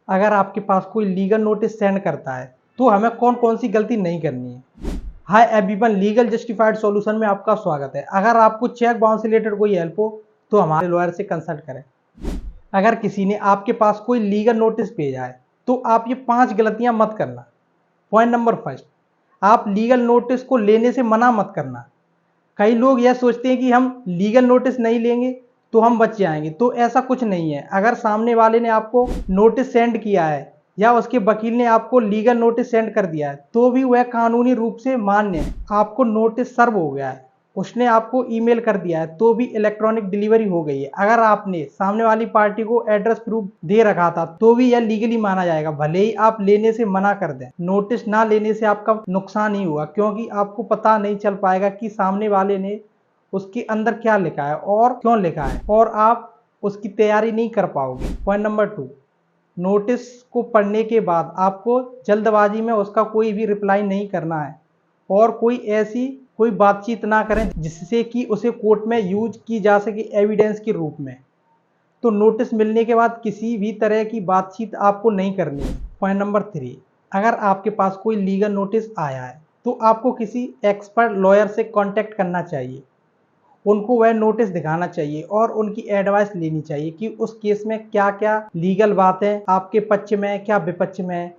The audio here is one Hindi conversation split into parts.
अगर आपके पास कोई लीगल नोटिस सेंड करता है तो हमें कौन कौन सी गलती नहीं करनी है। Hi everyone, legal justified solution में आपका स्वागत है। अगर आपको चेक बाउंस से रिलेटेड कोई हेल्प हो तो हमारे लॉयर से कंसल्ट करें। अगर किसी ने आपके पास कोई लीगल नोटिस भेजा है तो आप ये 5 गलतियां मत करना। पॉइंट नंबर फर्स्ट, आप लीगल नोटिस को लेने से मना मत करना। कई लोग यह सोचते हैं कि हम लीगल नोटिस नहीं लेंगे तो हम बच जाएंगे, तो ऐसा कुछ नहीं है। अगर सामने वाले ने आपको नोटिस सेंड किया है या उसके वकील ने आपको लीगल नोटिस सेंड कर दिया है तो भी वह कानूनी रूप से मान्य है। आपको नोटिस सर्व हो गया है, उसने आपको ईमेल कर दिया है तो भी इलेक्ट्रॉनिक डिलीवरी हो गई है। अगर आपने सामने वाली पार्टी को एड्रेस प्रूफ दे रखा था तो भी यह लीगली माना जाएगा, भले ही आप लेने से मना कर दें। नोटिस ना लेने से आपका नुकसान ही हुआ, क्योंकि आपको पता नहीं चल पाएगा कि सामने वाले ने उसके अंदर क्या लिखा है और क्यों लिखा है, और आप उसकी तैयारी नहीं कर पाओगे। पॉइंट नंबर 2, नोटिस को पढ़ने के बाद आपको जल्दबाजी में उसका कोई भी रिप्लाई नहीं करना है और कोई बातचीत ना करें जिससे कि उसे कोर्ट में यूज की जा सके एविडेंस के रूप में। तो नोटिस मिलने के बाद किसी भी तरह की बातचीत आपको नहीं करनी है। पॉइंट नंबर 3, अगर आपके पास कोई लीगल नोटिस आया है तो आपको किसी एक्सपर्ट लॉयर से कांटेक्ट करना चाहिए। उनको वह नोटिस दिखाना चाहिए और उनकी एडवाइस लेनी चाहिए कि उस केस में क्या क्या लीगल बातें आपके पक्ष में है, क्या विपक्ष में है।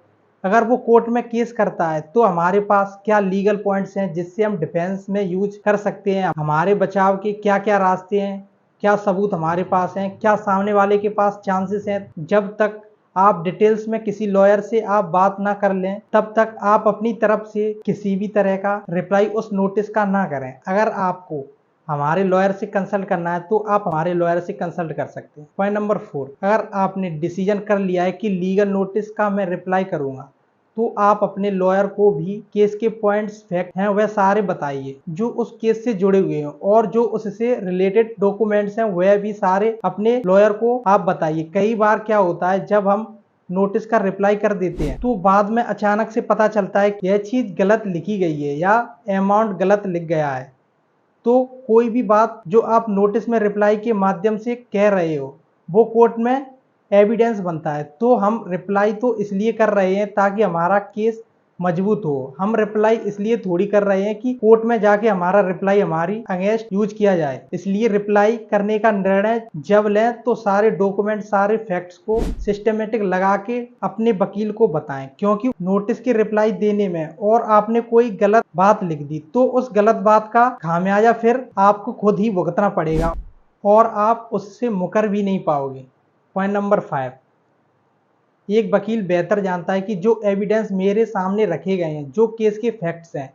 अगर वो कोर्ट में केस करता है तो हमारे पास क्या लीगल पॉइंट्स हैं जिससे हम डिफेंस में यूज कर सकते हैं, हमारे बचाव के क्या क्या रास्ते हैं, क्या सबूत हमारे पास हैं, क्या सामने वाले के पास चांसेस हैं। जब तक आप डिटेल्स में किसी लॉयर से आप बात ना कर लें तब तक आप अपनी तरफ से किसी भी तरह का रिप्लाई उस नोटिस का ना करें। अगर आपको हमारे लॉयर से कंसल्ट करना है तो आप हमारे लॉयर से कंसल्ट कर सकते हैं। पॉइंट नंबर 4, अगर आपने डिसीजन कर लिया है कि लीगल नोटिस का मैं रिप्लाई करूंगा तो आप अपने लॉयर को भी केस के पॉइंट्स फैक्ट हैं वह सारे बताइए जो उस केस से जुड़े हुए हैं, और जो उससे रिलेटेड डॉक्यूमेंट्स हैं वह भी सारे अपने लॉयर को आप बताइए। कई बार क्या होता है, जब हम नोटिस का रिप्लाई कर देते हैं तो बाद में अचानक से पता चलता है कि यह चीज गलत लिखी गई है या अमाउंट गलत लिख गया है। तो कोई भी बात जो आप नोटिस में रिप्लाई के माध्यम से कह रहे हो वो कोर्ट में एविडेंस बनता है। तो हम रिप्लाई तो इसलिए कर रहे हैं ताकि हमारा केस मजबूत हो। हम रिप्लाई इसलिए थोड़ी कर रहे हैं कि कोर्ट में जाके हमारा रिप्लाई हमारी अगेंस्ट यूज किया जाए। इसलिए रिप्लाई करने का निर्णय जब लें तो सारे डॉक्यूमेंट सारे फैक्ट्स को सिस्टमेटिक लगा के अपने वकील को बताएं, क्योंकि नोटिस की रिप्लाई देने में और आपने कोई गलत बात लिख दी तो उस गलत बात का खामियाजा फिर आपको खुद ही भुगतना पड़ेगा और आप उससे मुकर भी नहीं पाओगे। पॉइंट नंबर 5, एक वकील बेहतर जानता है कि जो एविडेंस मेरे सामने रखे गए हैं, जो केस के फैक्ट्स हैं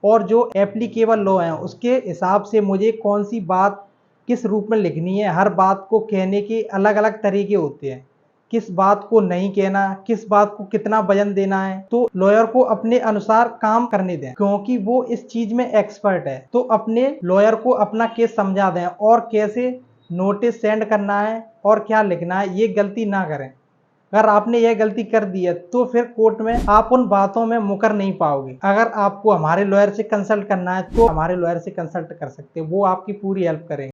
और जो एप्लीकेबल लॉ हैं, उसके हिसाब से मुझे कौन सी बात किस रूप में लिखनी है। हर बात को कहने के अलग अलग तरीके होते हैं, किस बात को नहीं कहना, किस बात को कितना वजन देना है। तो लॉयर को अपने अनुसार काम करने दें, क्योंकि वो इस चीज में एक्सपर्ट है। तो अपने लॉयर को अपना केस समझा दें और कैसे नोटिस सेंड करना है और क्या लिखना है, ये गलती ना करें। अगर आपने यह गलती कर दी है तो फिर कोर्ट में आप उन बातों में मुकर नहीं पाओगे। अगर आपको हमारे लॉयर से कंसल्ट करना है तो हमारे लॉयर से कंसल्ट कर सकते हैं, वो आपकी पूरी हेल्प करेंगे।